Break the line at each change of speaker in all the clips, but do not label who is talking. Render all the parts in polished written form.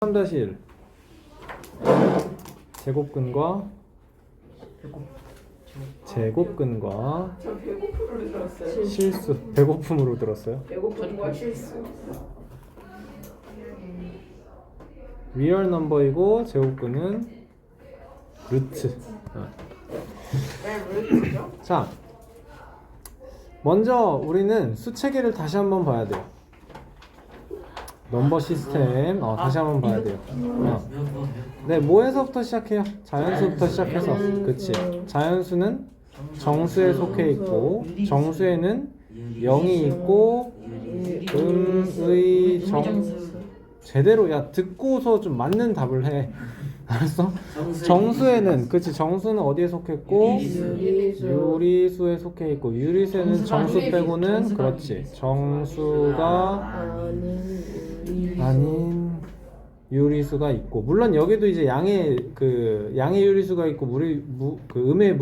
3-1 제곱근과 제곱근과
저 배고픔으로 들었어요.
실수. 배고픔으로 들었어요.
배고픔과 실수.
리얼 넘버이고 제곱근은 루트.
왜 루트죠?
자, 먼저 우리는 수체계를 다시 한번 봐야 돼요. 넘버 시스템 다시 한번 봐야 돼요. 네, 뭐에서부터 시작해요? 자연수부터 시작해서. 그치. 자연수는 정수에 속해 있고 정수에는 0이 있고 의, 제대로 야 듣고서 좀 맞는 답을 해. 알았어? 정수에는 그치, 정수는 어디에 속했고 유리수에 속해 있고 유리수에는 정수 빼고는 그렇지 정수가 아닌 유리수가 있고, 물론 여기도 이제 양의 유리수가 있고 음의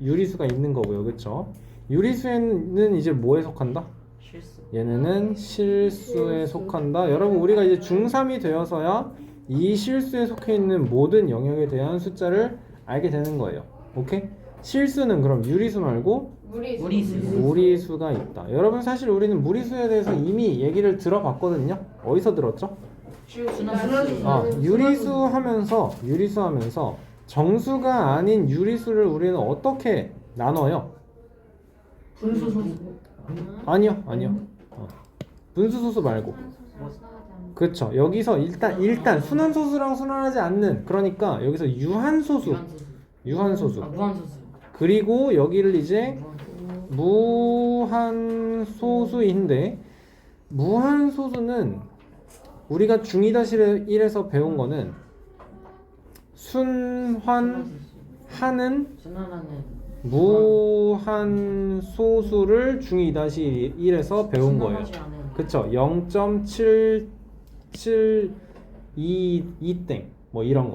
유리수가 있는 거고요. 그쵸? 유리수에는 이제 뭐에 속한다?
실수.
얘네는 실수에 속한다. 여러분, 우리가 이제 중3이 되어서야 이 실수에 속해 있는 모든 영역에 대한 숫자를 알게 되는 거예요. 오케이? 실수는 그럼 유리수 말고 무리수가 있다. 여러분, 사실 우리는 무리수에 대해서 이미 얘기를 들어봤거든요. 어디서 들었죠? 유리수 하면서 정수가 아닌 유리수를 우리는 어떻게 나눠요?
분수 소수.
아니요. 분수 소수 말고. 그렇죠. 여기서 일단 순환소수랑 순환하지 않는, 그러니까 여기서 유한소수.
무한소수.
그리고 여기를 이제 무한소수인데, 무한소수는 우리가 중2-1에서 배운 거는 순환하는 무한소수를 중2-1에서 배운 거예요. 그쵸? 0.7722땡 뭐 이런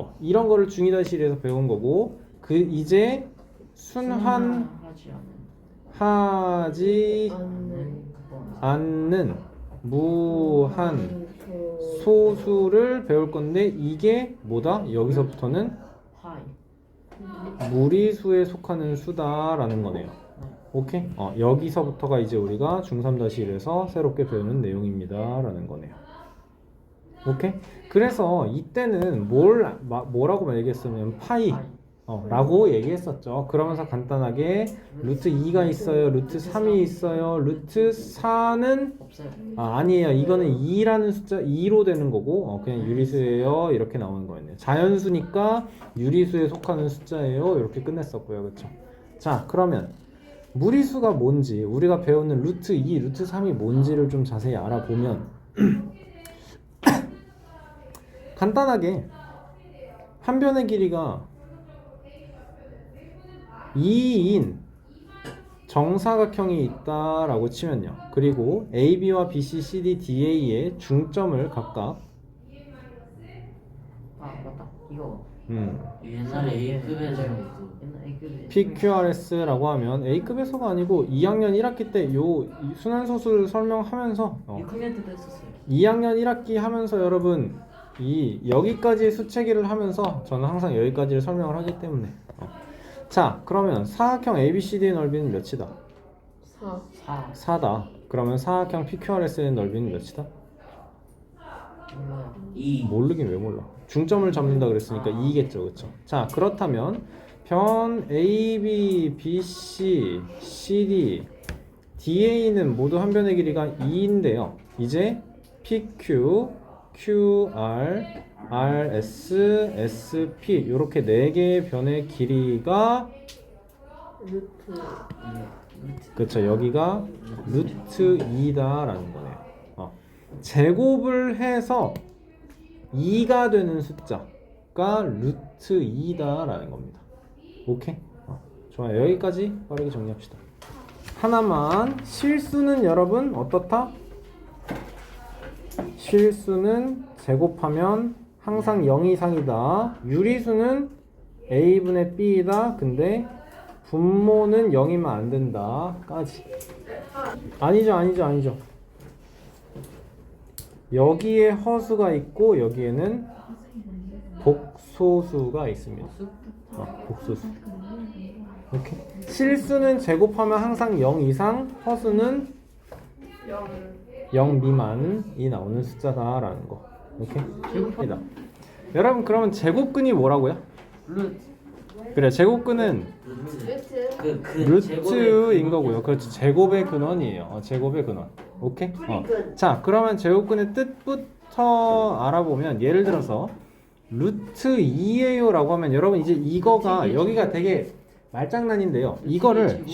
거를 중2-1에서 배운 거고, 이제 순환하지 않는 무한 소수를 배울 건데, 이게 뭐다? 여기서부터는 무리수에 속하는 수다라는 거네요. 오케이? 여기서부터가 이제 우리가 중3-1에서 새롭게 배우는 내용입니다 라는 거네요. 오케이? 그래서 이때는 뭐라고 얘기했었냐면 파이 라고 얘기했었죠. 그러면서 간단하게 루트 2가 있어요, 루트 3이 있어요, 루트 4는 아니에요, 이거는 2라는 숫자 2로 되는 거고 그냥 유리수예요 이렇게 나오는 거였네요. 자연수니까 유리수에 속하는 숫자예요 이렇게 끝냈었고요. 그쵸? 자, 그러면 무리수가 뭔지, 우리가 배우는 루트 2, 루트 3이 뭔지를 좀 자세히 알아보면 간단하게 한 변의 길이가 2인 정사각형이 있다라고 치면요. 그리고 AB와 BC, CD, DA의 중점을 각각
맞다. 이거
옛날에 A급에서
PQRS라고 하면 A급에서가 아니고 2학년 1학기 때 요 순환소수를 설명하면서
6학년 때도 했었어요.
2학년 1학기 하면서 여러분 여기까지 수체계를 하면서 저는 항상 여기까지를 설명을 하기 때문에 자, 그러면 사각형 ABCD의 넓이는 몇이다? 4다. 그러면 사각형 PQRS의 넓이는 몇이다?
몰라요.
2
모르긴 왜 몰라. 중점을 잡는다 그랬으니까 2겠죠. 그쵸? 자, 그렇다면 변 AB, BC, CD, DA는 모두 한 변의 길이가 2인데요. 이제 PQ, QR, RS, SP 이렇게 4개의 변의 길이가 그쵸, 여기가 루트 2다라는 거네요. 제곱을 해서 2가 되는 숫자가 루트 2다라는 겁니다. 오케이? 좋아요. 여기까지 빠르게 정리합시다. 하나만, 실수는 여러분 어떻다? 실수는 제곱하면 항상 0 이상이다. 유리수는 A분의 B이다. 근데 분모는 0이면 안 된다. 까지. 아니죠. 여기에 허수가 있고 여기에는 복소수가 있습니다. 복소수. 이렇게 실수는 제곱하면 항상 0 이상, 허수는 0 미만이 나오는 숫자다라는 거. 오케이? 제곱합니다. 여러분 그러면 제곱근이 뭐라고요?
루트.
그래 제곱근은 루트인 거고요. 그렇죠. 제곱의 근원이에요. 제곱의 근원. 오케이? 자 그러면 제곱근의 뜻부터 알아보면 예를 들어서 루트 2예요 라고 하면 여러분 이제 이거가 여기가 되게 말장난인데요. 이거를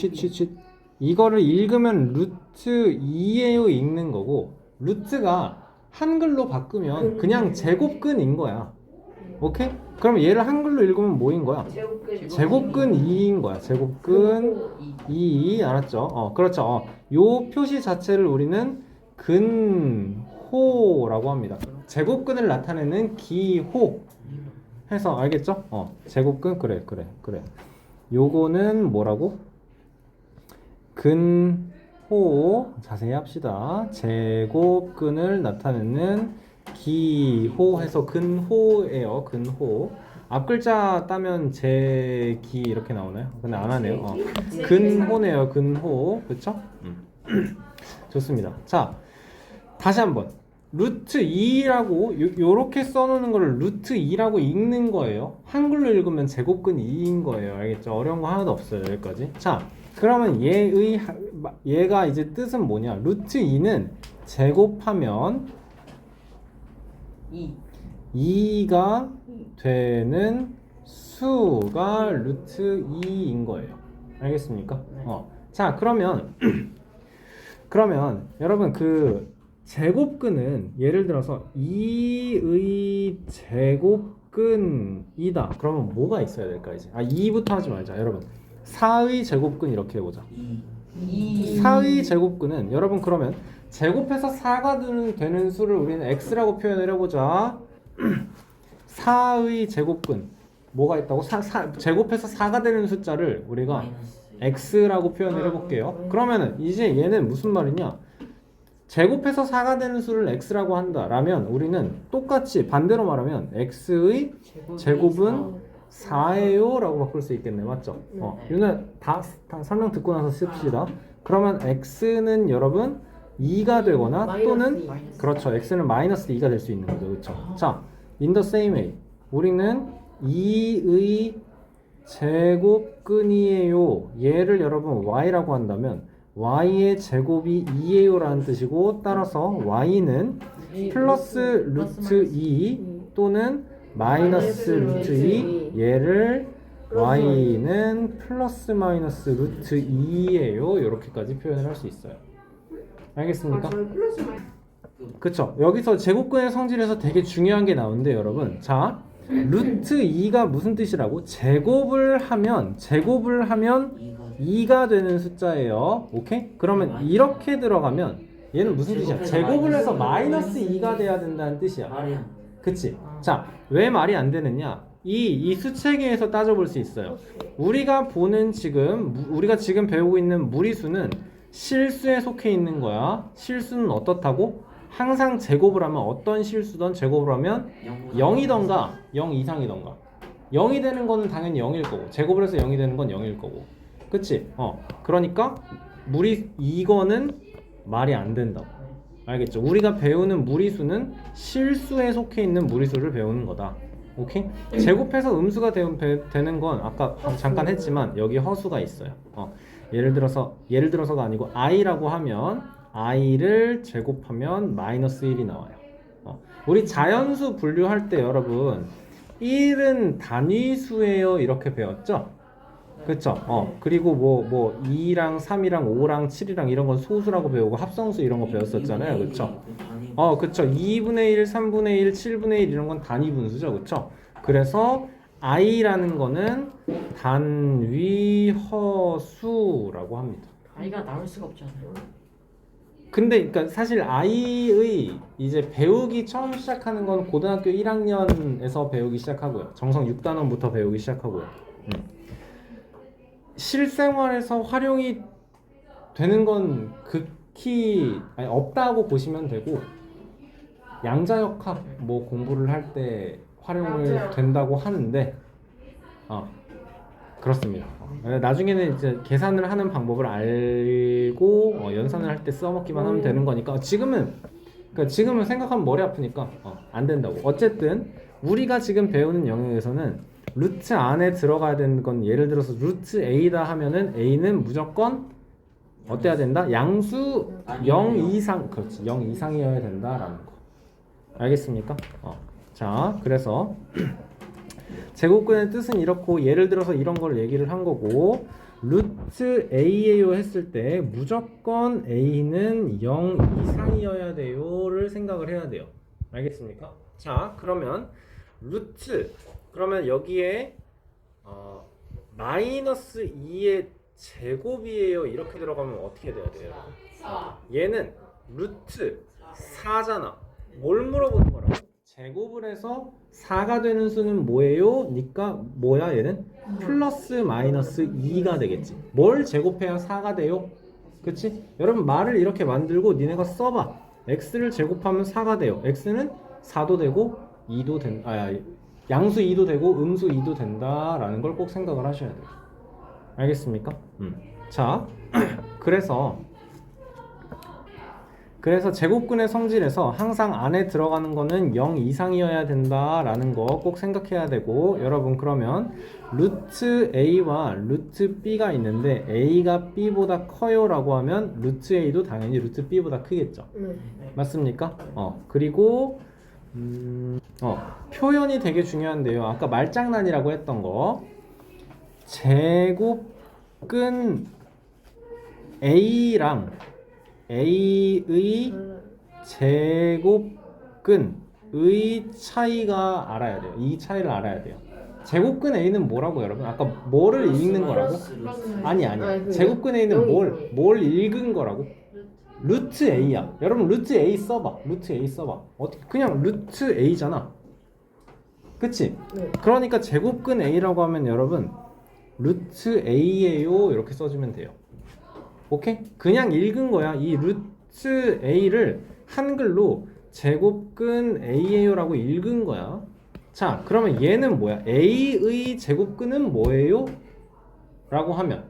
이거를 읽으면 루트 2예요 읽는 거고 루트가 한글로 바꾸면 그냥 제곱근인 거야. 오케이? 그럼 얘를 한글로 읽으면 뭐인 거야? 제곱근 2인 거야. 제곱근 2 알았죠? 그렇죠. 요 표시 자체를 우리는 근호라고 합니다. 제곱근을 나타내는 기호 해서 알겠죠? 제곱근 그래. 요거는 뭐라고? 근호 자세히 합시다. 제곱근을 나타내는 기호 해서 근호예요. 근호. 앞 글자 따면 제기 이렇게 나오나요? 근데 안 하네요. 근호네요. 근호. 그렇죠? 좋습니다. 자, 다시 한번. 루트 2라고 요렇게 써놓는 거를 루트 2라고 읽는 거예요. 한글로 읽으면 제곱근 2인 거예요. 알겠죠? 어려운 거 하나도 없어요. 여기까지. 자, 그러면 얘가 이제 뜻은 뭐냐? 루트 2는 제곱하면 2가 되는 수가 루트 2인 거예요. 알겠습니까? 자, 그러면 여러분 그 제곱근은 예를 들어서 2의 제곱근이다. 그러면 뭐가 있어야 될까 이제? 2부터 하지 말자. 여러분 4의 제곱근 이렇게 해보자. 4의 제곱근은 여러분 그러면 제곱해서 4가 되는 수를 우리는 x라고 표현을 해보자. 4의 제곱근 뭐가 있다고? 제곱해서 4가 되는 숫자를 우리가 x라고 표현을 해볼게요. 그러면은 이제 얘는 무슨 말이냐? 제곱해서 4가 되는 수를 x라고 한다 라면 우리는 똑같이 반대로 말하면 x의 제곱은 4예요 라고 바꿀 수 있겠네. 맞죠? 이거는 다 설명 듣고 나서 씁시다. 그러면 x는 여러분 2가 되거나 또는 그렇죠. x는 마이너스 2가 될 수 있는 거죠. 그렇죠? 자, in the same way 우리는 2의 제곱근이에요. 얘를 여러분 y라고 한다면 y의 제곱이 2예요 라는 뜻이고 따라서 y는 플러스 루트 2 또는 마이너스 루트 2 얘를 y는 플러스 마이너스 루트 2예요. 이렇게까지 표현을 할 수 있어요. 알겠습니까? 그쵸. 여기서 제곱근의 성질에서 되게 중요한 게 나오는데 여러분 자 루트 2가 무슨 뜻이라고? 제곱을 하면 2가 되는 숫자예요. 오케이? 그러면 이렇게 들어가면 얘는 무슨 뜻이야? 제곱을 해서 마이너스 2가 돼야 된다는 뜻이야. 그치? 자, 왜 말이 안 되느냐? 이 수체계에서 따져볼 수 있어요. 우리가 지금 배우고 있는 무리수는 실수에 속해 있는 거야. 실수는 어떻다고? 항상 제곱을 하면 어떤 실수든 제곱을 하면 0이던가 0 이상이던가 0이 되는 거는 당연히 0일 거고 제곱을 해서 0이 되는 건 0일 거고 그치? 그러니까 이거는 말이 안 된다고. 알겠죠? 우리가 배우는 무리수는 실수에 속해 있는 무리수를 배우는 거다. 오케이? 제곱해서 음수가 되는 건 아까 잠깐 했지만 여기 허수가 있어요. 예를 들어서가 아니고 i라고 하면 i를 제곱하면 마이너스 1이 나와요. 우리 자연수 분류할 때 여러분 1은 단위수예요 이렇게 배웠죠? 그쵸? 그리고 뭐 2랑 3이랑 5랑 7이랑 이런 건 소수라고 배우고 합성수 이런 거 배웠었잖아요. 그쵸? 그쵸. 2분의 1, 3분의 1, 7분의 1 이런 건 단위 분수죠. 그쵸? 그래서 i라는 거는 단위허수라고 합니다.
i가 나올 수가 없잖아요.
근데 그러니까 사실 i의 이제 배우기 처음 시작하는 건 고등학교 1학년에서 배우기 시작하고요. 정성 6단원부터 배우기 시작하고요. 실생활에서 활용이 되는 건 극히 없다고 보시면 되고 양자역학 뭐 공부를 할 때 활용을 된다고 하는데 그렇습니다. 나중에는 이제 계산을 하는 방법을 알고 연산을 할 때 써먹기만 하면 되는 거니까 지금은 생각하면 머리 아프니까 안 된다고. 어쨌든 우리가 지금 배우는 영역에서는 루트 안에 들어가야 되는 건 예를 들어서 루트 A다 하면은 A는 무조건 어때야 된다? 양수 0 이상, 그렇지, 0 이상이어야 된다라는 거. 알겠습니까? 자, 그래서 제곱근의 뜻은 이렇고 예를 들어서 이런 걸 얘기를 한 거고 루트 A예요 했을 때 무조건 A는 0 이상이어야 돼요를 생각을 해야 돼요. 알겠습니까? 자, 그러면 루트 그러면 여기에 마이너스 2의 제곱이에요 이렇게 들어가면 어떻게 돼야 돼요? 얘는 루트 4잖아. 뭘 물어보는 거라고? 제곱을 해서 4가 되는 수는 뭐예요? 니까 뭐야 얘는? 플러스 마이너스 2가 되겠지. 뭘 제곱해야 4가 돼요? 그치? 여러분 말을 이렇게 만들고 니네가 써봐. x를 제곱하면 4가 돼요. x는 4도 되고 2도 양수 2도 되고 음수 2도 된다라는 걸 꼭 생각을 하셔야 돼요. 알겠습니까? 자, 그래서 제곱근의 성질에서 항상 안에 들어가는 거는 0 이상이어야 된다라는 거 꼭 생각해야 되고 여러분 그러면 루트 A와 루트 B가 있는데 A가 B보다 커요 라고 하면 루트 A도 당연히 루트 B보다 크겠죠. 맞습니까? 그리고 표현이 되게 중요한데요. 아까 말장난이라고 했던 거 제곱근 A랑 A의 제곱근의 차이가 알아야 돼요. 이 차이를 알아야 돼요. 제곱근 A는 뭐라고 여러분? 아까 뭐를 읽는 거라고? 아니야. 제곱근 A는 뭘 읽은 거라고? 루트 A야. 여러분 루트 A 써봐. 어떻게 그냥 루트 A잖아. 그치? 그러니까 제곱근 A라고 하면 여러분 루트 A예요 이렇게 써주면 돼요. 오케이? 그냥 읽은 거야. 이 루트 A를 한글로 제곱근 A예요 라고 읽은 거야. 자, 그러면 얘는 뭐야? A의 제곱근은 뭐예요? 라고 하면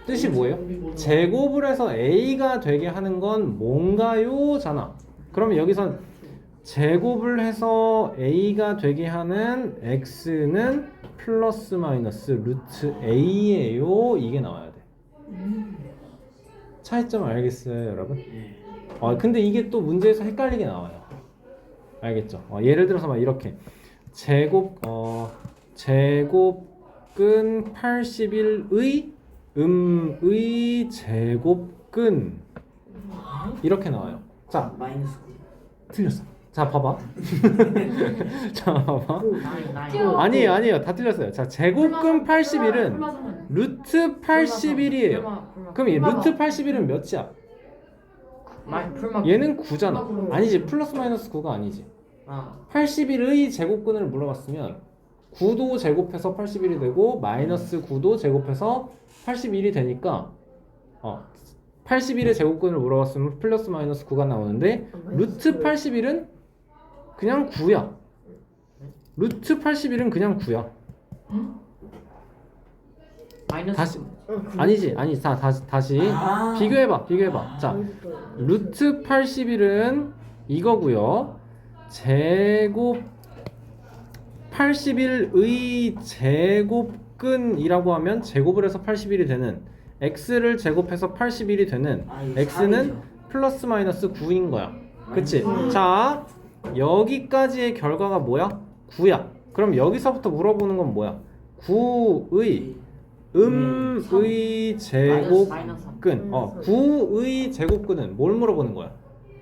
뜻이 뭐예요? 제곱을 해서 A가 되게 하는 건 뭔가요? 잖아. 그러면 여기선 제곱을 해서 A가 되게 하는 X는 플러스 마이너스 루트 A예요. 이게 나와야 돼. 차이점 알겠어요, 여러분? 근데 이게 또 문제에서 헷갈리게 나와요. 알겠죠? 예를 들어서 막 이렇게 제곱근 81의 의 제곱근 이렇게 나와요. 자,
마이너스
틀렸어. 자, 봐봐. 자, 봐봐.
나인.
아니에요. 다 틀렸어요. 자, 제곱근 81은 루트 81이에요. 그럼 이 루트 81은 몇이야? 얘는 9잖아. 아니지. 플러스 마이너스 9가 아니지. 81의 제곱근을 물어봤으면 9도 제곱해서 81이 되고 마이너스 9도 제곱해서 81이 되니까 81의 제곱근을 물어봤으면 플러스 마이너스 9가 나오는데 루트 81은 그냥 9야. 루트 81은 그냥 9야. 다시 아니지. 다시 비교해봐. 자, 루트 81은 이거고요. 제곱 81의 제곱근이라고 하면 제곱을 해서 81이 되는 x를 제곱해서 81이 되는 x는 플러스 마이너스 9인 거야. 그치? 자, 여기까지의 결과가 뭐야? 9야. 그럼 여기서부터 물어보는 건 뭐야? 9의 의 제곱근 9의 제곱근은 뭘 물어보는 거야?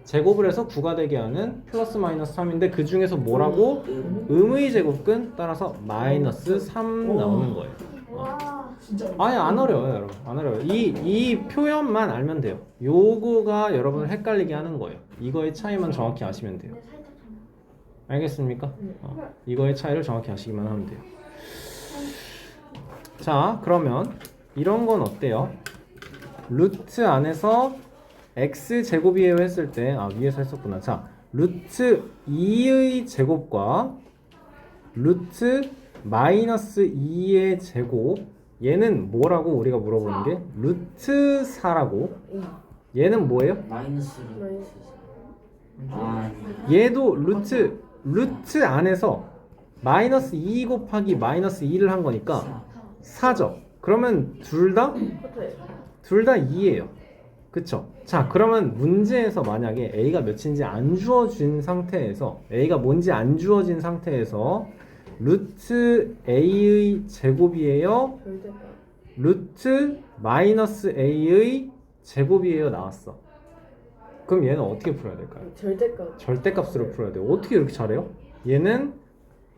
제곱을 해서 9가 되게 하는 플러스 마이너스 3인데 그 중에서 뭐라고? 음의 제곱근 따라서 마이너스 3 나오는 거예요. 아예 안 어려워요, 여러분. 안 어려워요. 이 표현만 알면 돼요. 요거가 여러분을 헷갈리게 하는 거예요. 이거의 차이만 정확히 아시면 돼요. 알겠습니까? 이거의 차이를 정확히 아시기만 하면 돼요. 자, 그러면 이런 건 어때요? 루트 안에서 x 제곱이에요 했을 때 위에서 했었구나. 자, 루트 2의 제곱과 루트 마이너스 2의 제곱 얘는 뭐라고 우리가 물어보는 게 루트 4라고 얘는 뭐예요?
마이너스 루트
마이너스.
아니
얘도 루트 안에서 마이너스 2 곱하기 마이너스 2를 한 거니까 4죠. 그러면 둘 다
똑같아요.
2예요. 그쵸? 자, 그러면 문제에서 만약에 A가 몇인지 안 주어진 상태에서 A가 뭔지 안 주어진 상태에서 루트 A의 제곱이에요?
절대값.
루트 마이너스 A의 제곱이에요? 나왔어. 그럼 얘는 어떻게 풀어야 될까요?
절대값.
절대값으로 풀어야 돼요. 어떻게 이렇게 잘해요? 얘는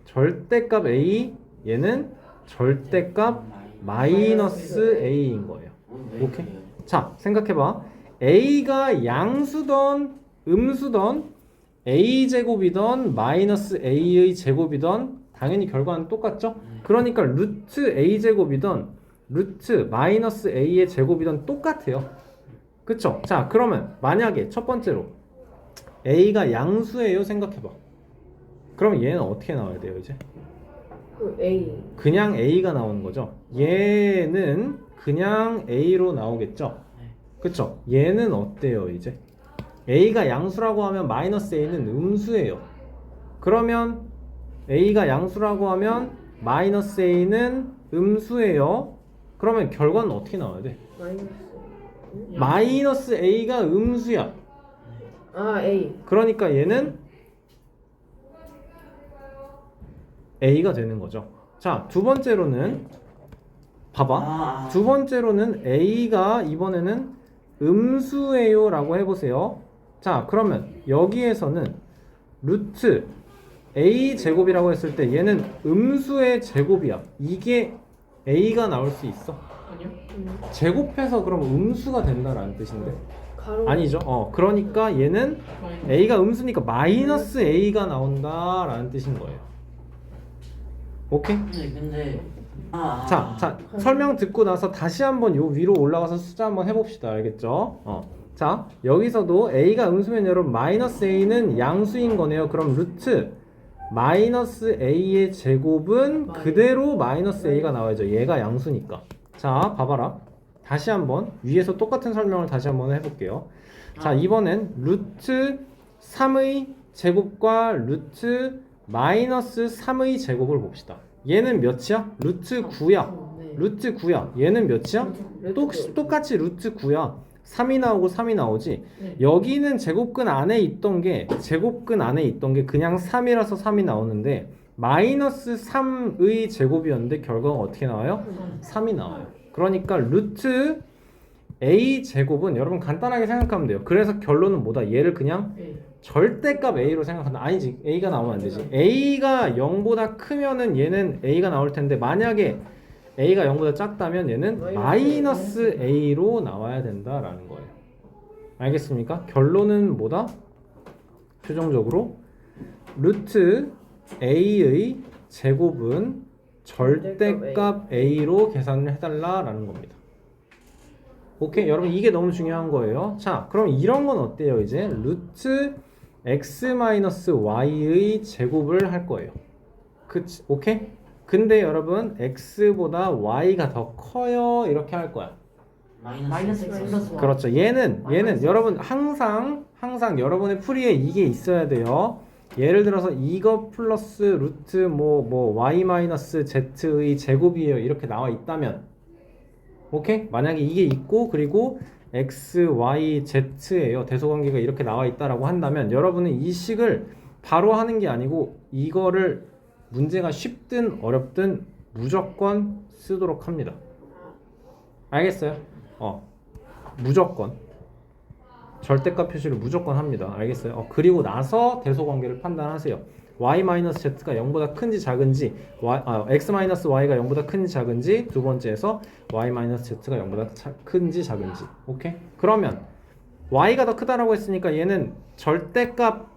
절대값 A, 얘는 절대값 마이너스 A인 거예요.
왜
오케이.
그래요?
자, 생각해봐. A가 양수던 음수던 A 제곱이던 마이너스 A의 제곱이던 당연히 결과는 똑같죠? 그러니까 루트 A 제곱이던 루트 마이너스 A의 제곱이던 똑같아요. 그쵸? 자, 그러면 만약에 첫 번째로 A가 양수예요 생각해봐. 그럼 얘는 어떻게 나와야 돼요 이제?
그 A.
그냥 A가 나오는 거죠. 얘는 그냥 A로 나오겠죠. 그쵸? 얘는 어때요 이제? A가 양수라고 하면 마이너스 A는 음수예요. 그러면 A가 양수라고 하면 마이너스 A는 음수예요. 그러면 결과는 어떻게 나와야 돼?
마이너스.
마이너스 A가 음수야.
아 A.
그러니까 얘는 A가 되는 거죠. 자, 두 번째로는 봐봐. 두 번째로는 A가 이번에는 음수예요 라고 해보세요. 자, 그러면 여기에서는 루트 A 제곱이라고 했을 때 얘는 음수의 제곱이야. 이게 A가 나올 수 있어?
아니요.
제곱해서 그럼 음수가 된다라는 뜻인데?
가로.
아니죠. 그러니까 얘는 A가 음수니까 마이너스 A가 나온다라는 뜻인 거예요. 오케이?
근데
자, 설명 듣고 나서 다시 한번 요 위로 올라가서 숫자 한번 해봅시다. 알겠죠? 자, 여기서도 A가 음수면 여러분 마이너스 A는 양수인 거네요. 그럼 루트 마이너스 A의 제곱은 그대로 마이너스 A가 나와야죠. 얘가 양수니까. 자, 봐봐라. 다시 한번 위에서 똑같은 설명을 다시 한번 해볼게요. 자, 이번엔 루트 3의 제곱과 루트 마이너스 3의 제곱을 봅시다. 얘는 몇이야? 루트 9야.
네.
루트 9야. 얘는 몇이야? 똑같이 루트 9야. 3이 나오고 3이 나오지.
네.
여기는 제곱근 안에 있던 게 그냥 3이라서 3이 나오는데 마이너스 3의 제곱이었는데 결과가 어떻게 나와요? 3이 나와요. 그러니까 루트 A 제곱은 여러분 간단하게 생각하면 돼요. 그래서 결론은 뭐다? 얘를 그냥
A.
절대값 A로 생각한다. 아니지. A가 나오면 안 되지. A가 0보다 크면은 얘는 A가 나올 텐데 만약에 A가 0보다 작다면 얘는 마이너스 A로 나와야 된다라는 거예요. 알겠습니까? 결론은 뭐다? 최종적으로 루트 A의 제곱은 절대값 A로 계산을 해달라라는 겁니다. 오케이? 여러분 이게 너무 중요한 거예요. 자, 그럼 이런 건 어때요? 이제 루트 x-y의 제곱을 할 거예요. 그치? 오케이? 근데 여러분 x보다 y가 더 커요. 이렇게 할 거야.
마이너스 x 플러스 y.
그렇죠. 얘는 여러분 항상 여러분의 풀이에 이게 있어야 돼요. 예를 들어서 이거 플러스 루트 뭐 y 마이너스 z의 제곱이에요. 이렇게 나와 있다면 오케이? 만약에 이게 있고 그리고 x, y, z예요. 대소관계가 이렇게 나와 있다라고 한다면 여러분은 이 식을 바로 하는 게 아니고 이거를 문제가 쉽든 어렵든 무조건 쓰도록 합니다. 알겠어요? 무조건 절대값 표시를 무조건 합니다. 알겠어요? 그리고 나서 대소관계를 판단하세요. y-z가 0보다 큰지 작은지 x-y가 0보다 큰지 작은지 두 번째에서 y-z가 0보다 큰지 작은지 오케이? 그러면 y가 더 크다라고 했으니까 얘는 절대값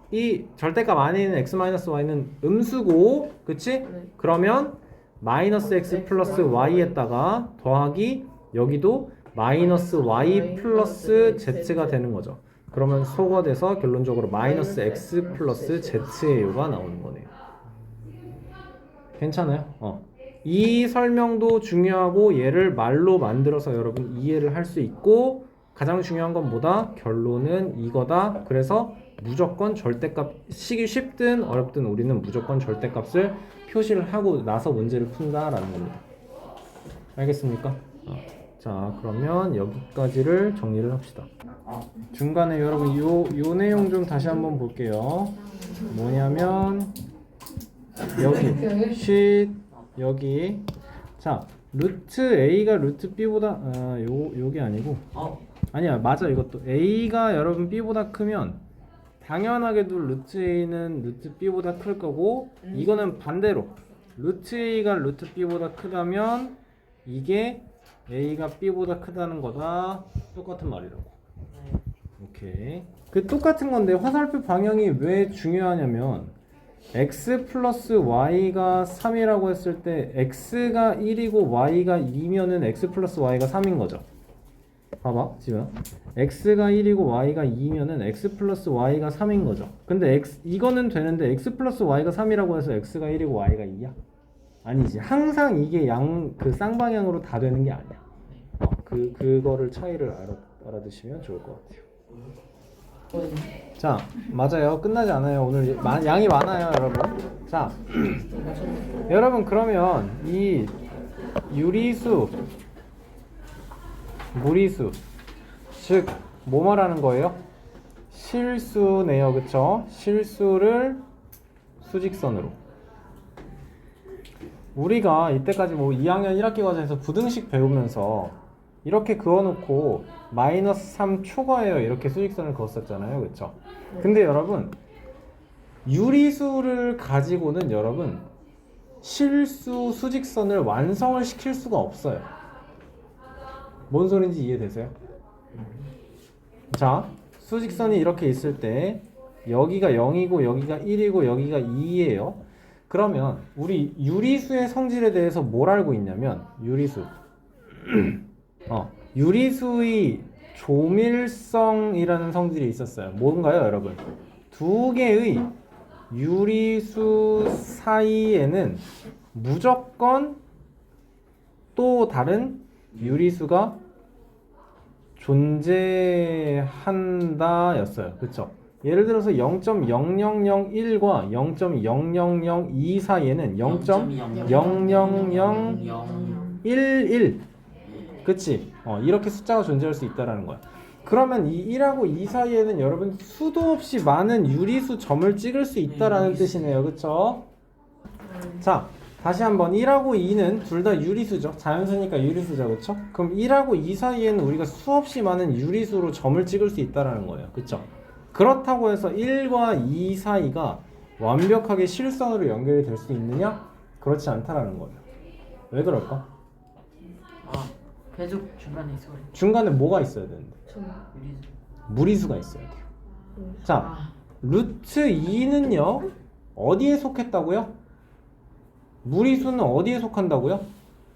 안에 있는 x-y는 음수고 그치?
네.
그러면 마이너스 x 플러스 y에다가 더하기 여기도 마이너스 y 플러스 z가 되는 거죠. 그러면 소거돼서 결론적으로 마이너스 x 플러스 zAU가 나오는 거네요. 괜찮아요? 이 설명도 중요하고 얘를 말로 만들어서 여러분 이해를 할 수 있고 가장 중요한 건 뭐다? 결론은 이거다. 그래서 무조건 절대값 시기 쉽든 어렵든 우리는 무조건 절대값을 표시를 하고 나서 문제를 푼다라는 겁니다. 알겠습니까? 자 그러면 여기까지를 정리를 합시다. 중간에 여러분 요 내용 좀 다시 한번 볼게요. 뭐냐면 여기 쉿 여기 자 루트 A가 루트 B보다 요게 아니고 아니야 맞아 이것도 A가 여러분 B보다 크면 당연하게도 루트 A는 루트 B보다 클 거고 이거는 반대로 루트 A가 루트 B보다 크다면 이게 A가 B보다 크다는 거다. 똑같은 말이라고. 오케이. 그 똑같은 건데 화살표 방향이 왜 중요하냐면 x 플러스 y가 3이라고 했을 때 x가 1이고 y가 2면은 x 플러스 y가 3인 거죠. 봐봐 지금 x가 1이고 y가 2면은 x 플러스 y가 3인 거죠. 근데 이거는 되는데 x 플러스 y가 3이라고 해서 x가 1이고 y가 2야? 아니지. 항상 이게 그 쌍방향으로 다 되는 게 아니야. 그거를 차이를 알아두시면 좋을 것 같아요. 자, 맞아요. 끝나지 않아요. 오늘 양이 많아요, 여러분. 자, 여러분 그러면 이 유리수, 무리수, 즉 뭐 말하는 거예요? 실수네요, 그쵸? 실수를 수직선으로. 우리가 이때까지 뭐 2학년 1학기 과정에서 부등식 배우면서 이렇게 그어놓고 마이너스 3 초과해요 이렇게 수직선을 그었었잖아요, 그쵸? 근데 여러분 유리수를 가지고는 여러분 실수 수직선을 완성을 시킬 수가 없어요. 뭔 소린지 이해되세요? 자, 수직선이 이렇게 있을 때 여기가 0이고 여기가 1이고 여기가 2예요. 그러면 우리 유리수의 성질에 대해서 뭘 알고 있냐면 유리수 유리수의 조밀성이라는 성질이 있었어요. 뭔가요, 여러분? 두 개의 유리수 사이에는 무조건 또 다른 유리수가 존재한다 였어요. 그쵸? 예를 들어서 0.0001과 0.0002 사이에는 0.00011 그치? 이렇게 숫자가 존재할 수 있다는 거야. 그러면 이 1하고 2 사이에는 여러분 수도 없이 많은 유리수 점을 찍을 수 있다라는 뜻이네요. 그쵸? 자, 다시 한번 1하고 2는 둘 다 유리수죠. 자연수니까 유리수죠. 그쵸? 그럼 1하고 2 사이에는 우리가 수없이 많은 유리수로 점을 찍을 수 있다라는 거예요. 그쵸? 그렇다고 해서 1과 2 사이가 완벽하게 실선으로 연결이 될 수 있느냐? 그렇지 않다라는 거예요. 왜 그럴까?
계속 중간에 있어.
중간에 뭐가 있어야 되는데? 무리수가 있어야 돼요. 자, 루트 2는요 어디에 속했다고요? 무리수는 어디에 속한다고요?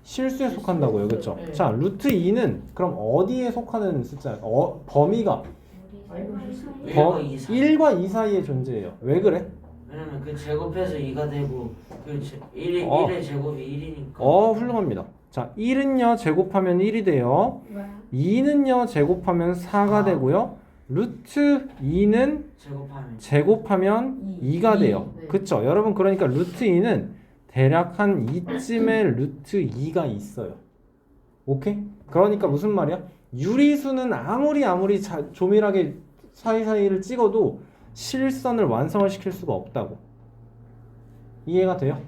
실수에 속한다고요. 그렇죠? 자, 루트 2는 그럼 어디에 속하는 숫자예요? 범위가 1과 2 사이에 존재해요. 왜 그래?
왜냐면 그 제곱해서 2가 되고 그 1의 제곱이 1이니까.
훌륭합니다. 자, 1은요 제곱하면 1이 돼요. 2는요 제곱하면 4가 되고요. 루트 2는 제곱하면 2가 돼요. 그쵸? 여러분 그러니까 루트 2는 대략 한 이쯤에 루트 2가 있어요. 오케이? 그러니까 무슨 말이야? 유리수는 아무리 조밀하게 사이사이를 찍어도 실선을 완성을 시킬 수가 없다고. 이해가 돼요?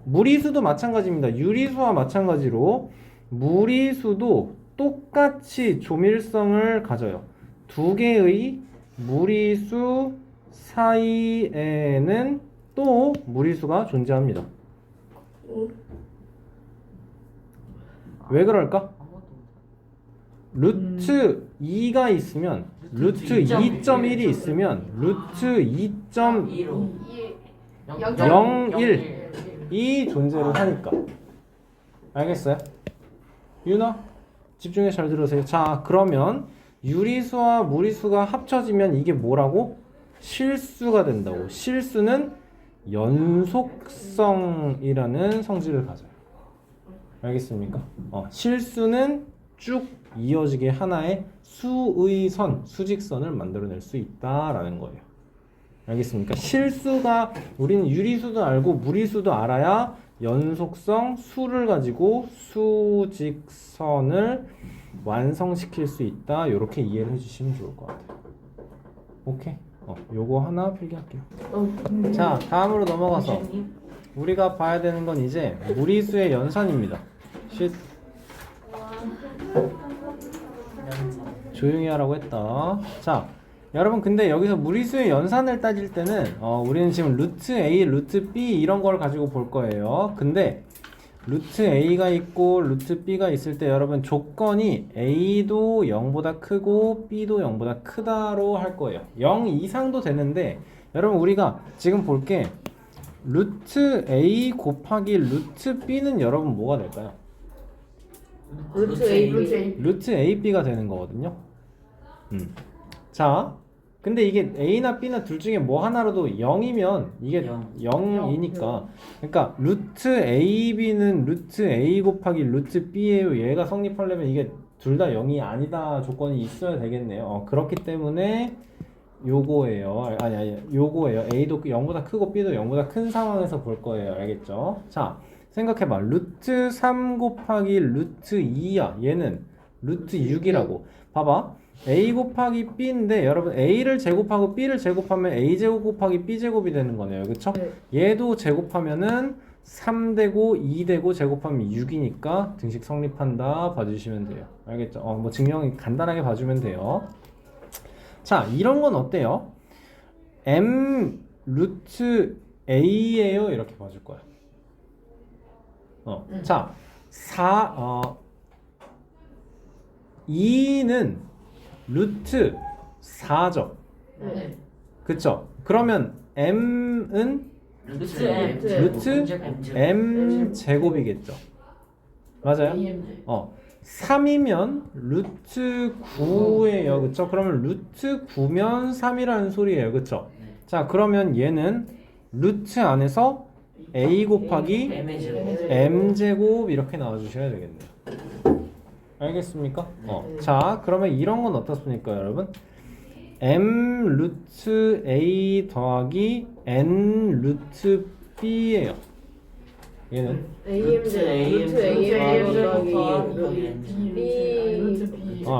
무리수도 마찬가지입니다. 유리수와 마찬가지로 무리수도 똑같이 조밀성을 가져요. 두 개의 무리수 사이에는 또 무리수가 존재합니다. 왜 그럴까? 루트 2가 있으면 루트 2.1이 있으면 루트 2.01이 존재를 하니까. 알겠어요? 유나 집중해 잘 들으세요. 자, 그러면 유리수와 무리수가 합쳐지면 이게 뭐라고? 실수가 된다고. 실수는 연속성이라는 성질을 가져요. 알겠습니까? 실수는 쭉 이어지게 하나의 수의 선, 수직선을 만들어낼 수 있다라는 거예요. 알겠습니까? 실수가 우리는 유리수도 알고 무리수도 알아야 연속성 수를 가지고 수직선을 완성시킬 수 있다. 이렇게 이해를 해주시면 좋을 것 같아요. 오케이? 요거 하나 필기할게요. 자, 다음으로 넘어가서 우리가 봐야 되는 건 이제 무리수의 연산입니다. 쉿. 조용히 하라고 했다. 자, 여러분 근데 여기서 무리수의 연산을 따질 때는 우리는 지금 루트 A, 루트 B 이런 걸 가지고 볼 거예요. 근데 루트 A가 있고 루트 B가 있을 때 여러분 조건이 A도 0보다 크고 B도 0보다 크다로 할 거예요. 0 이상도 되는데 여러분 우리가 지금 볼게 루트 A 곱하기 루트 B는 여러분 뭐가 될까요?
루트 AB.
루트 AB가 되는 거거든요. 자, 근데 이게 A나 B나 둘 중에 뭐 하나라도 0이면 이게 0이니까 그러니까 루트 AB는 루트 A 곱하기 루트 B예요. 얘가 성립하려면 이게 둘 다 0이 아니다 조건이 있어야 되겠네요. 그렇기 때문에 요거예요. 아니 요거예요. A도 0보다 크고 B도 0보다 큰 상황에서 볼 거예요. 알겠죠? 자, 생각해봐. 루트 3 곱하기 루트 2야. 얘는 루트 6이라고. 봐봐. A 곱하기 B인데 여러분 A를 제곱하고 B를 제곱하면 A제곱 곱하기 B제곱이 되는 거네요. 그쵸?
네.
얘도 제곱하면은 3되고 2되고 제곱하면 6이니까 등식 성립한다 봐주시면 돼요. 알겠죠? 뭐 증명 간단하게 봐주면 돼요. 자, 이런 건 어때요? M 루트 A예요. 이렇게 봐줄 거야. 자, 2는 루트 4죠.
네.
그쵸? 그러면 M은
루트 M.
루트 M 제곱이겠죠. 맞아요? 3이면 루트 9예요. 그쵸? 그러면 루트 9면 3이라는 소리예요. 그쵸? 자, 그러면 얘는 루트 안에서 A 곱하기 M 제곱 이렇게 나와주셔야 되겠네요. 알겠습니까? 자, 그러면 이런 건 어떻습니까, 여러분? M 루트 A 더하기 N 루트 B예요. 얘는
루트 AM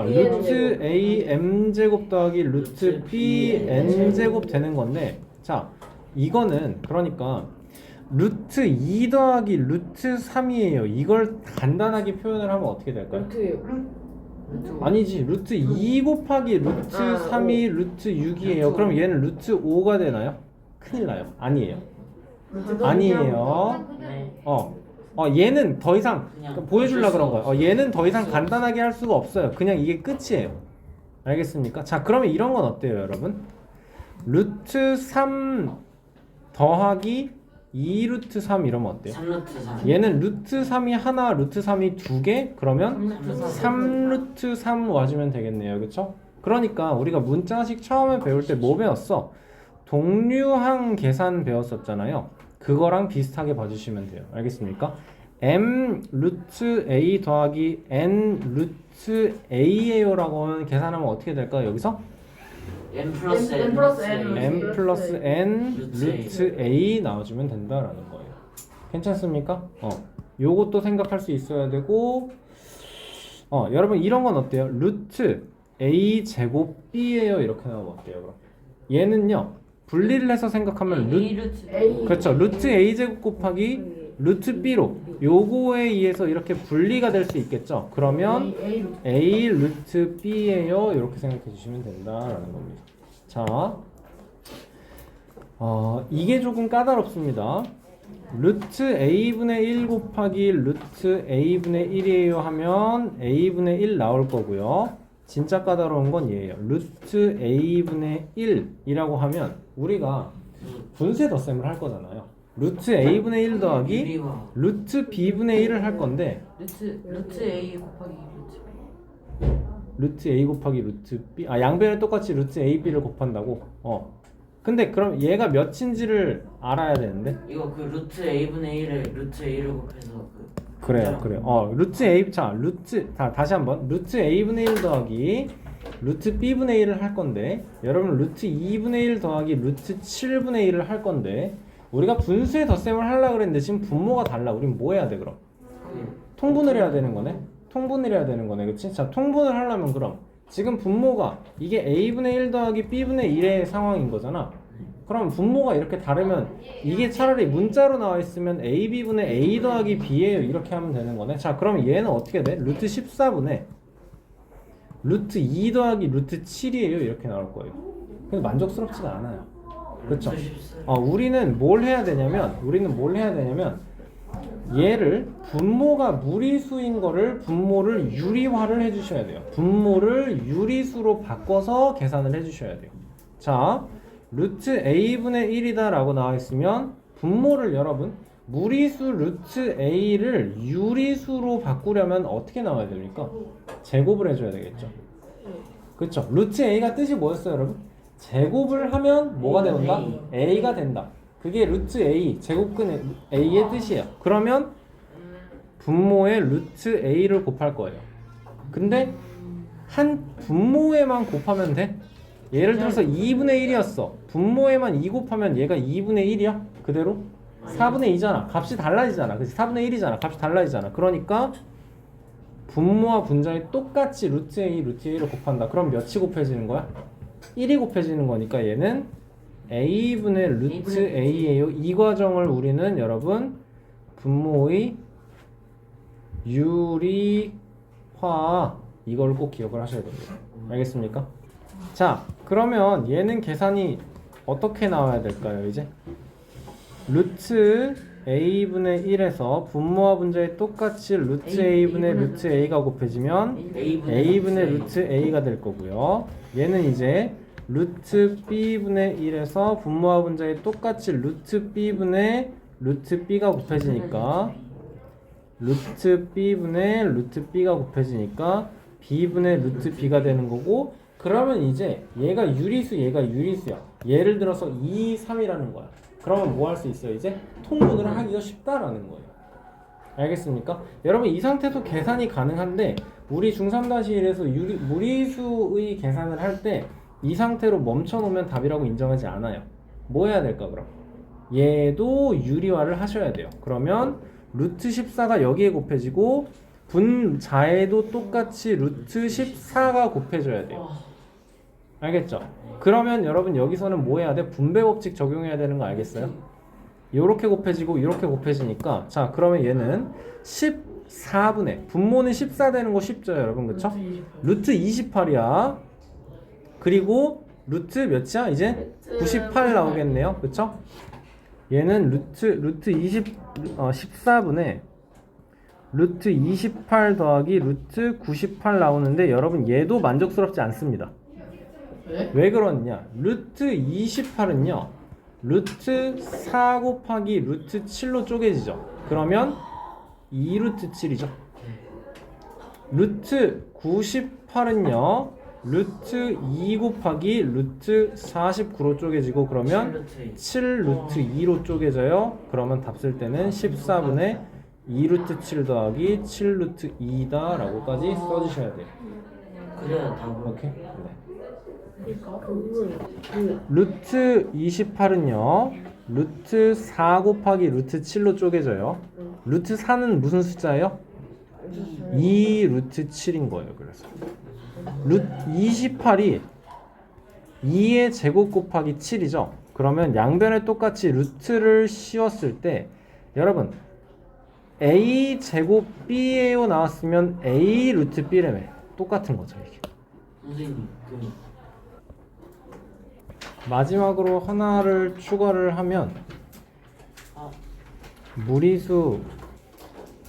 루트 A M 제곱 더하기 루트 B N 제곱 되는 건데, 자, 이거는 그러니까 루트 2 더하기 루트 3이에요. 이걸 간단하게 표현을 하면 어떻게 될까요? 아니지. 루트 2 곱하기 루트 3이 루트 6이에요. 그럼 얘는 루트 5가 되나요? 큰일 나요. 아니에요. 아니에요. 얘는 더 이상 보여주려고 그런 거예요. 얘는 더 이상 간단하게 할 수가 없어요. 그냥 이게 끝이에요. 알겠습니까? 자, 그러면 이런 건 어때요, 여러분? 루트 3 더하기 2루트 3 이러면 어때요?
3루트 3.
얘는 루트 3이 하나, 루트 3이 두 개? 그러면 3루트 3 와주면 되겠네요. 그쵸? 그러니까 우리가 문자식 처음에 배울 때 뭐 배웠어? 동류항 계산 배웠었잖아요. 그거랑 비슷하게 봐주시면 돼요. 알겠습니까? M 루트 A 더하기 N 루트 A예요 라고 하면 계산하면 어떻게 될까요? 여기서?
M 플러스 N
M 플러스 N
루트
루트 A 나와주면 된다라는 거예요. 괜찮습니까? 요것도 생각할 수 있어야 되고, 여러분 이런 건 어때요? 루트 A 제곱 B예요. 이렇게 나오면 어때요? 그럼 얘는요 분리를 해서 생각하면 그렇죠. 루트 A 제곱 곱하기 루트 B로 요거에 의해서 이렇게 분리가 될 수 있겠죠. 그러면 A 루트 B예요. 이렇게 생각해 주시면 된다라는 겁니다. 자, 이게 조금 까다롭습니다. 루트 A분의 1 곱하기 루트 A분의 1이에요 하면 A분의 1 나올 거고요. 진짜 까다로운 건 얘예요. 루트 A분의 1이라고 하면 우리가 분쇄 덧셈을 할 거잖아요. 루트 A분의 1 더하기 루트 B분의 1을 할 건데
루트 A 곱하기 루트 B.
루트 A 곱하기 루트 B 양변에 똑같이 루트 A, B를 곱한다고? 근데 그럼 얘가 몇인지를 알아야 되는데?
이거 그 루트 a분의 1에 루트 a를 곱해서
그래요. 루트 A, 다시 한번. 루트 A분의 1 더하기 루트 B분의 1을 할 건데, 여러분 루트 2분의 1 더하기 루트 7분의 1을 할 건데, 우리가 분수의 덧셈을 하려고 그랬는데 지금 분모가 달라. 우린 뭐 해야 돼, 그럼? 통분을 해야 되는 거네? 그치? 자, 통분을 하려면 그럼 지금 분모가 이게 A분의 1 더하기 B분의 1의 상황인 거잖아. 그럼 분모가 이렇게 다르면 이게 차라리 문자로 나와 있으면 AB분의 A 더하기 B예요. 이렇게 하면 되는 거네. 자, 그럼 얘는 어떻게 돼? 루트 14분의 루트 2 더하기 루트 7이에요. 이렇게 나올 거예요. 근데 만족스럽지가 않아요. 그렇죠? 우리는 뭘 해야 되냐면 얘를 분모가 무리수인 거를 분모를 유리화를 해주셔야 돼요. 분모를 유리수로 바꿔서 계산을 해주셔야 돼요. 자, 루트 A분의 1이다 라고 나와 있으면 분모를 여러분 무리수 루트 A를 유리수로 바꾸려면 어떻게 나와야 됩니까? 제곱을 해줘야 되겠죠. 그렇죠? 루트 A가 뜻이 뭐였어요, 여러분? 제곱을 하면 뭐가 된다? A가 된다. 그게 루트 A, 제곱근 A의 뜻이에요. 그러면 분모에 루트 A를 곱할 거예요. 근데 한 분모에만 곱하면 돼? 예를 들어서 2분의 1이었어. 분모에만 2 곱하면 얘가 2분의 1이야? 그대로? 4분의 2잖아. 값이 달라지잖아. 그치? 4분의 1이잖아. 값이 달라지잖아. 그러니까 분모와 분자에 똑같이 루트 A, 루트 A를 곱한다. 그럼 몇이 곱해지는 거야? 1이 곱해지는 거니까 얘는 A분의 루트 A예요. 이 과정을 우리는 여러분 분모의 유리화 이걸 꼭 기억을 하셔야 됩니다. 알겠습니까? 자, 그러면 얘는 계산이 어떻게 나와야 될까요? 이제 루트 A분의 1에서 분모와 분자에 똑같이 루트 A분의 루트 A가 곱해지면 A분의 루트 A가 될 거고요. 얘는 이제 루트 B분의 1에서 분모와 분자에 똑같이 루트 B분의 루트 B가 곱해지니까 루트 B분의 루트 B가 곱해지니까 B분의 루트 B가 되는 거고, 그러면 이제 얘가 유리수, 얘가 유리수야. 예를 들어서 2, 3이라는 거야. 그러면 뭐 할 수 있어요? 이제 통분을 하기가 쉽다라는 거예요. 알겠습니까? 여러분 이 상태도 계산이 가능한데 우리 중3-1에서 무리수의 계산을 할 때 이 상태로 멈춰놓으면 답이라고 인정하지 않아요. 뭐 해야 될까 그럼? 얘도 유리화를 하셔야 돼요. 그러면 루트 14가 여기에 곱해지고 분자에도 똑같이 루트 14가 곱해져야 돼요. 알겠죠? 그러면 여러분 여기서는 뭐 해야 돼? 분배 법칙 적용해야 되는 거 알겠어요? 요렇게 곱해지고 이렇게 곱해지니까, 자 그러면 얘는 14분의 분모는 14 되는 거 쉽죠 여러분, 그쵸? 루트 28이야. 그리고 루트 몇이야? 이제 98 나오겠네요. 그쵸? 얘는 루트 14분의 루트 28 더하기 루트 98 나오는데 여러분 얘도 만족스럽지 않습니다. 왜 그러냐? 루트 28은요 루트 4 곱하기 루트 7로 쪼개지죠. 그러면 2루트 7이죠. 루트 98은요 루트 2 곱하기 루트 49로 쪼개지고 그러면 7루트 2로 쪼개져요. 그러면 답 쓸 때는 14분의 2루트 7 더하기 7루트 2다 라고까지 써주셔야 돼요.
그래야 답을.
오케이? 네. 루트 28은요 루트 4 곱하기 루트 7로 쪼개져요. 루트 4는 무슨 숫자예요? 2 루트 7인 거예요. 그래서 루트 28이 2의 제곱 곱하기 7이죠. 그러면 양변에 똑같이 루트를 씌웠을 때 여러분 A 제곱 B에요 나왔으면 A 루트 B라며 똑같은 거죠 이게.
선생님
마지막으로 하나를 추가를 하면 무리수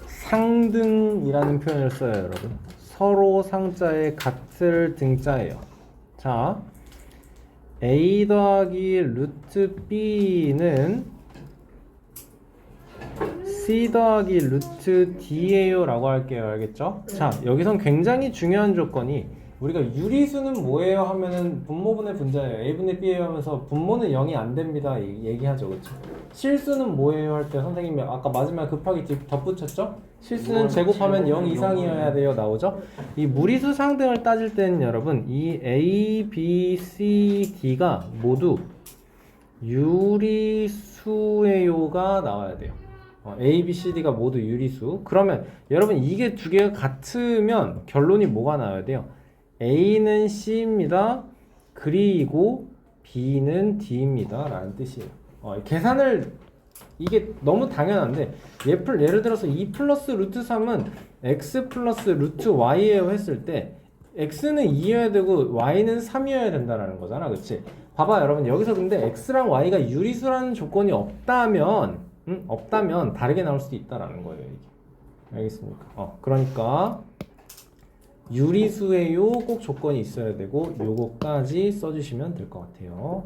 상등이라는 표현을 써요 여러분. 서로 상자의 같을 등자예요. 자, A 더하기 루트 B는 C 더하기 루트 D예요 라고 할게요. 알겠죠? 자, 여기선 굉장히 중요한 조건이 우리가 유리수는 뭐예요 하면은 분모분의 분자예요. a분의 b예요 하면서 분모는 0이 안 됩니다 얘기하죠, 그렇죠? 실수는 뭐예요 할 때 선생님이 아까 마지막에 급하게 덧붙였죠? 실수는 제곱하면 0 이상이어야 돼요 나오죠? 이 무리수 상등을 따질 때는 여러분 이 a, b, c, d가 모두 유리수예요가 나와야 돼요. A, B, C, D가 모두 유리수. 그러면 여러분 이게 두 개가 같으면 결론이 뭐가 나와야 돼요? A는 C입니다. 그리고 B는 D입니다. 라는 뜻이에요. 계산을 이게 너무 당연한데 예를 들어서 2 플러스 루트 3은 X 플러스 루트 Y예요 했을 때 X는 2여야 되고 Y는 3이어야 된다라는 거잖아. 그치? 봐봐 여러분 여기서 근데 X랑 Y가 유리수라는 조건이 없다면 다르게 나올 수도 있다라는 거예요 이게. 알겠습니까? 그러니까 유리수에요 꼭 조건이 있어야 되고 요거까지 써주시면 될 것 같아요.